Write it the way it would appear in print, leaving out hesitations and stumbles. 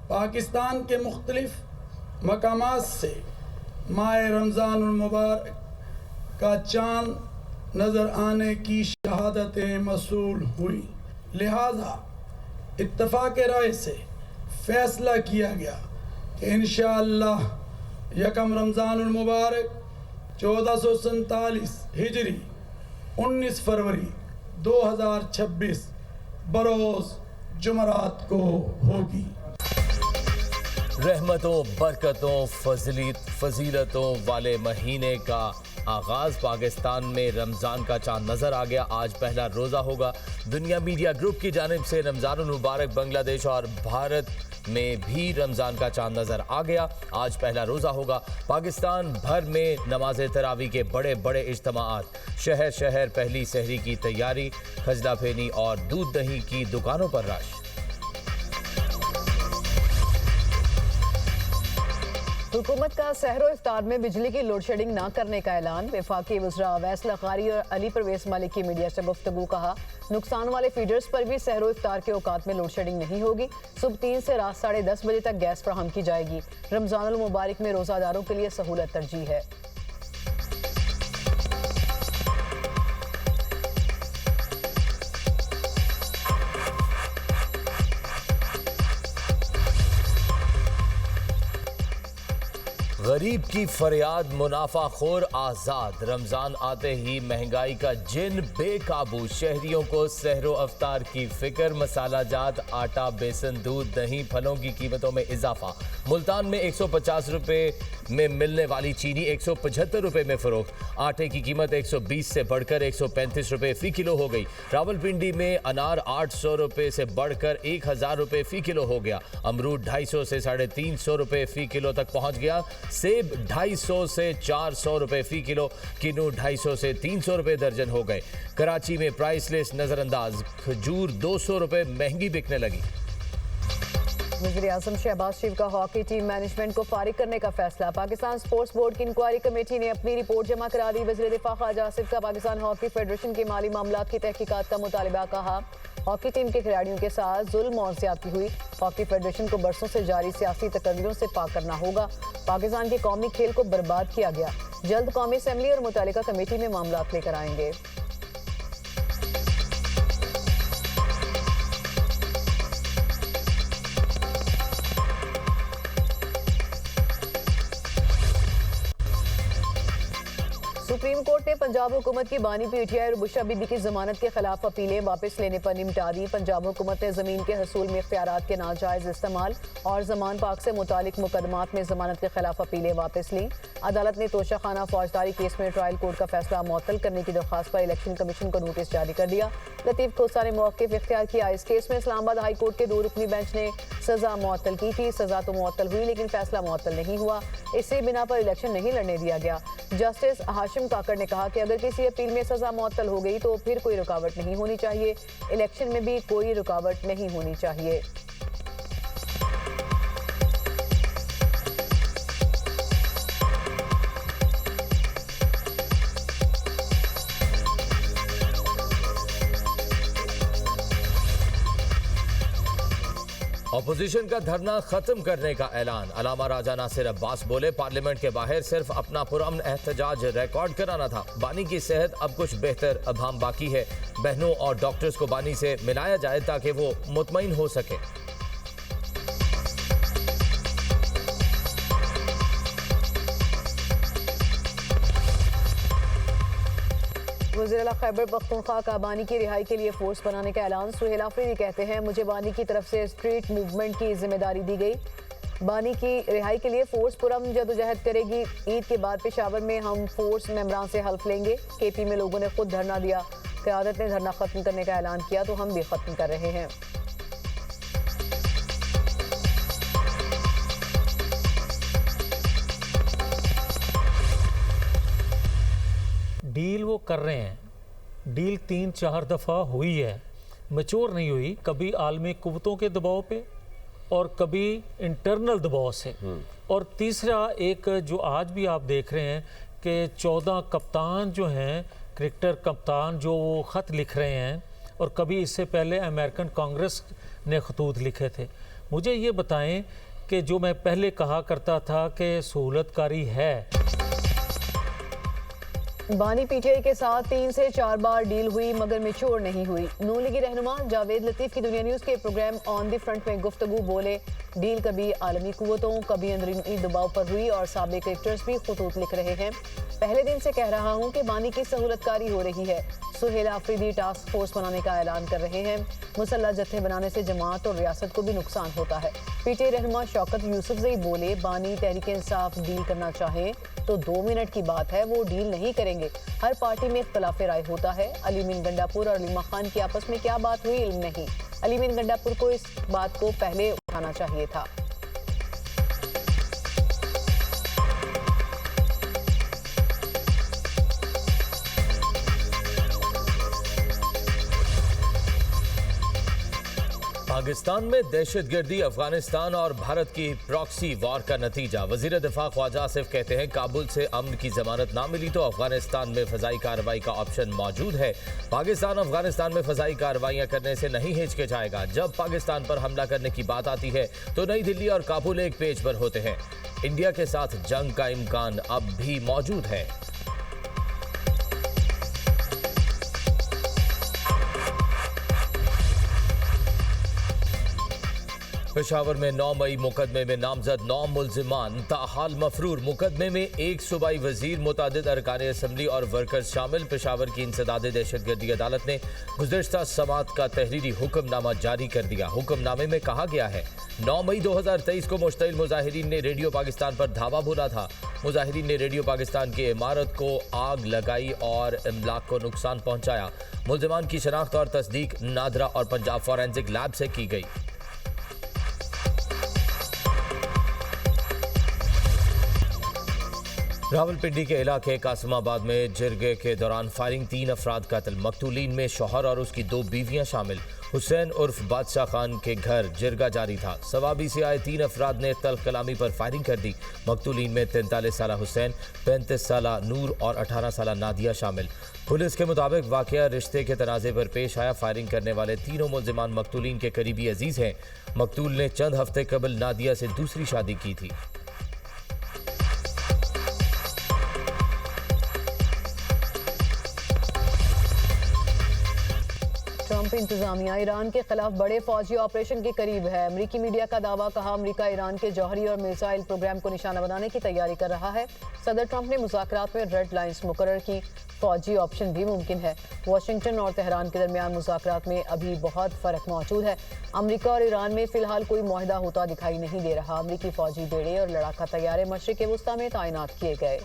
पाकिस्तान के मुख्तलिफ मकामात से माह रमज़ान मुबारक का चाँद नज़र आने की शहादतें मसूल हुई। लिहाजा इत्तफ़ाक़ राय से फ़ैसला किया गया कि इंशाअल्लाह यकम रमज़ान मुबारक 1447 हिजरी 19 फरवरी 2026 बरोज़ जुमरात को होगी। रहमतों, बरकतों, फजीलतों वाले महीने का आगाज़ पाकिस्तान में रमज़ान का चांद नज़र आ गया। आज पहला रोज़ा होगा। दुनिया मीडिया ग्रुप की जानिब से रमज़ानुल मुबारक बांग्लादेश और भारत में भी रमज़ान का चांद नज़र आ गया। आज पहला रोज़ा होगा। पाकिस्तान भर में नमाज तरावी के बड़े बड़े इज्तिमाआत, शहर शहर पहली सहरी की तैयारी, खजला फेनी और दूध दही की दुकानों पर रश। हुकूमत का सहरो इफ्तार में बिजली की लोड शेडिंग न करने का ऐलान। वफाकी वज़रा अवैस लखारी और अली परवेज़ मलिक की मीडिया से गुफ्तगू। कहा, नुकसान वाले फीडर्स पर भी सहरो इफ्तार के औकात में लोड शेडिंग नहीं होगी। सुबह 3 से रात 10:30 बजे तक गैस फराहम की जाएगी। रमज़ानुल मुबारक में रोज़ादारों के लिए सहूलत तरजीह है। गरीब की फरियाद मुनाफाखोर आज़ाद। रमज़ान आते ही महंगाई का जिन बेकाबू, शहरियों को सहरो अफ्तार की फिक्र। मसाला जात, आटा, बेसन, दूध, दही, फलों की कीमतों में इजाफा। मुल्तान में 150 रुपये में मिलने वाली चीनी 175 रुपये में फ़रोख्त। आटे की कीमत 120 से बढ़कर 135 रुपये फ़ी किलो हो गई। रावलपिंडी में अनार 800 रुपये से बढ़कर 1000 रुपये फ़ी किलो हो गया। अमरूद 250 से 350 रुपये फ़ी किलो तक पहुँच गया। सेब 250 से 400 रुपये फ़ी किलो। किन्नू 250 से 300 रुपये दर्जन हो गए। कराची में प्राइस लिस्ट नज़रअंदाज। खजूर 200 रुपये महंगी बिकने लगी। वज़ीर आज़म शहबाज शरीफ का हॉकी टीम मैनेजमेंट को फारिग करने का फैसला। पाकिस्तान स्पोर्ट्स बोर्ड की इंक्वायरी कमेटी ने अपनी रिपोर्ट जमा करा दी। वज़ीर दिफा ख्वाजा आसिफ का पाकिस्तान हॉकी फेडरेशन के माली मामलात की तहकीकात का मुतालिबा। कहा, हॉकी टीम के खिलाड़ियों के साथ जुल्म और ज्यादती हुई। हॉकी फेडरेशन को बरसों से जारी सियासी तकर्रियों से पाक करना होगा। पाकिस्तान के कौमी खेल को बर्बाद किया गया। जल्द कौमी असम्बली और मुतालिका कमेटी में मामलात लेकर आएंगे। सुप्रीम कोर्ट ने पंजाब हुकूमत की बानी पीटीआई और बुशरा बीबी की जमानत के खिलाफ अपीलें वापस लेने पर निपटा दी। पंजाब हुकूमत ने जमीन के हसूल में इख्तियारात के नाजायज इस्तेमाल और जमान पाक से मुतालिक मुकदमात में जमानत के खिलाफ अपीलें वापस लीं। अदालत ने तोशाखाना फौजदारी केस में ट्रायल कोर्ट का फैसला मुअत्तल करने की दरख्वास्त पर इलेक्शन कमीशन को नोटिस जारी कर दिया। लतीफ खोसा ने मौक़िफ़ इख्तियार किया। इस केस में इस्लामाबाद हाई कोर्ट के 2 रुकनी बेंच ने सजा मुअत्तल की थी। सजा तो मुअत्तल हुई लेकिन फैसला मुअत्तल नहीं हुआ। इसी बिना पर इलेक्शन नहीं लड़ने दिया गया। जस्टिस हाशिम काकड़ ने कहा कि अगर किसी अपील में सजा मुअत्तल हो गई तो फिर कोई रुकावट नहीं होनी चाहिए। इलेक्शन में भी कोई रुकावट नहीं होनी चाहिए। अपोजिशन का धरना खत्म करने का ऐलान। अलामा राजा नासिर अब्बास बोले, पार्लियामेंट के बाहर सिर्फ अपना पुरअमन एहतजाज रिकॉर्ड कराना था। बानी की सेहत अब कुछ बेहतर, अब हम बाकी है। बहनों और डॉक्टर्स को बानी से मिलाया जाए ताकि वो मुतमईन हो सके। वज़ीर खैबर पख्तूनख्वा का बानी की रिहाई के लिए फोर्स बनाने का ऐलान। सुहेल आफरीदी कहते हैं, मुझे बानी की तरफ से स्ट्रीट मूवमेंट की जिम्मेदारी दी गई। बानी की रिहाई के लिए फोर्स पुरअमन जदोजहद करेगी। ईद के बाद पेशावर में हम फोर्स मेंबरान से हल्फ लेंगे। केपी में लोगों ने खुद धरना दिया। क़यादत ने धरना खत्म करने का ऐलान किया तो हम भी खत्म कर रहे हैं। डील वो कर रहे हैं। डील 3-4 दफ़ा हुई है, मैच्योर नहीं हुई। कभी आलमी कुव्वतों के दबाव पे और कभी इंटरनल दबाव से। और तीसरा एक जो आज भी आप देख रहे हैं कि 14 कप्तान जो हैं, क्रिकेटर कप्तान जो ख़त लिख रहे हैं, और कभी इससे पहले अमेरिकन कांग्रेस ने खतूत लिखे थे। मुझे ये बताएं कि जो मैं पहले कहा करता था कि सहूलतकारी है, बानी पीटीआई के साथ 3 से 4 बार डील हुई मगर मैच्योर नहीं हुई। नून लीगी रहनुमा जावेद लतीफ की दुनिया न्यूज के प्रोग्राम ऑन द फ्रंट में गुफ्तगू बोले, डील कभी आलमी कुव्वतों कभी अंदरूनी दबाव पर हुई और साबिक क्रिकेटर्स भी खुतूत लिख रहे हैं। पहले दिन से कह रहा हूं कि बानी की सहूलतकारी हो रही है। सुहेल आफरीदी टास्क फोर्स बनाने का ऐलान कर रहे हैं। मुसल्ला जत्थे बनाने से जमात और रियासत को भी नुकसान होता है। पीटीआई रहनुमा शौकत यूसुफजई बोले, बानी तहरीक इंसाफ डील करना चाहें तो 2 मिनट की बात है, वो डील नहीं करेंगे। हर पार्टी में इख्तलाफ राय होता है। अली मीन गंडापुर और अलीमा खान की आपस में क्या बात हुई इल्म नहीं। अली मीन गंडापुर को इस बात को पहले उठाना चाहिए था। पाकिस्तान में दहशतगर्दी, अफगानिस्तान और भारत की प्रॉक्सी वॉर का नतीजा। वजीर दिफा ख्वाजा आसिफ कहते हैं, काबुल से अमन की जमानत ना मिली तो अफगानिस्तान में फजाई कार्रवाई का ऑप्शन मौजूद है। पाकिस्तान अफगानिस्तान में फजाई कार्रवाइयां करने से नहीं हिचकिचाएगा। जब पाकिस्तान पर हमला करने की बात आती है तो नई दिल्ली और काबुल एक पेज पर होते हैं। इंडिया के साथ जंग का इम्कान अब भी मौजूद है। पेशावर में 9 मई मुकदमे में नामजद 9 मुल्जिमान ताहाल मफरूर। मुकदमे में एक सूबाई वजीर, मुतादिद अरकान असम्बली और वर्कर्स शामिल। पेशावर की इंसदाद दहशतगर्दी अदालत ने गुज़श्ता समात का तहरीरी हुक्मनामा जारी कर दिया। हुक्मनामे में कहा गया है, 9 मई 2023 को मुश्तइल मुजाहिरीन ने रेडियो पाकिस्तान पर धावा बोला था। मुजाहिरीन ने रेडियो पाकिस्तान की इमारत को आग लगाई और इमलाक को नुकसान पहुंचाया। मुल्जिमान की शनाख्त और तस्दीक नादरा और पंजाब फॉरेंसिक लैब से की गई। रावलपिंडी के इलाके कासिमाबाद में जिरगे के दौरान फायरिंग, 3 अफराद कत्ल। मकतूलीन में शौहर और उसकी 2 बीवियां शामिल। हुसैन उर्फ बादशाह खान के घर जिरगा जारी था। सवाबी से आए 3 अफराद ने तल्ख कलामी पर फायरिंग कर दी। मकतूलीन में 43 साला हुसैन, 35 साला नूर और 18 साला नादिया शामिल। पुलिस के मुताबिक वाकया रिश्ते के तनाज़े पर पेश आया। फायरिंग करने वाले तीनों मुल्जिमान मकतूलीन के करीबी अजीज हैं। मकतूल ने चंद हफ्ते कबल नादिया से दूसरी शादी की थी। ट्रंप इंतजामिया ईरान के खिलाफ बड़े फौजी ऑपरेशन के करीब है। अमरीकी मीडिया का दावा, कहा अमरीका ईरान के जौहरी और मिसाइल प्रोग्राम को निशाना बनाने की तैयारी कर रहा है। सदर ट्रंप ने मुज़ाकरात में रेड लाइंस मुकर्रर की, फौजी ऑप्शन भी मुमकिन है। वाशिंगटन और तेहरान के दरमियान मुज़ाकरात में अभी बहुत फ़र्क मौजूद है। अमरीका और ईरान में फ़िलहाल कोई मुआहदा होता दिखाई नहीं दे रहा। अमरीकी फौजी बेड़े और लड़ाका तैयारे मशरिक़ वस्ता में तैनात किए गए।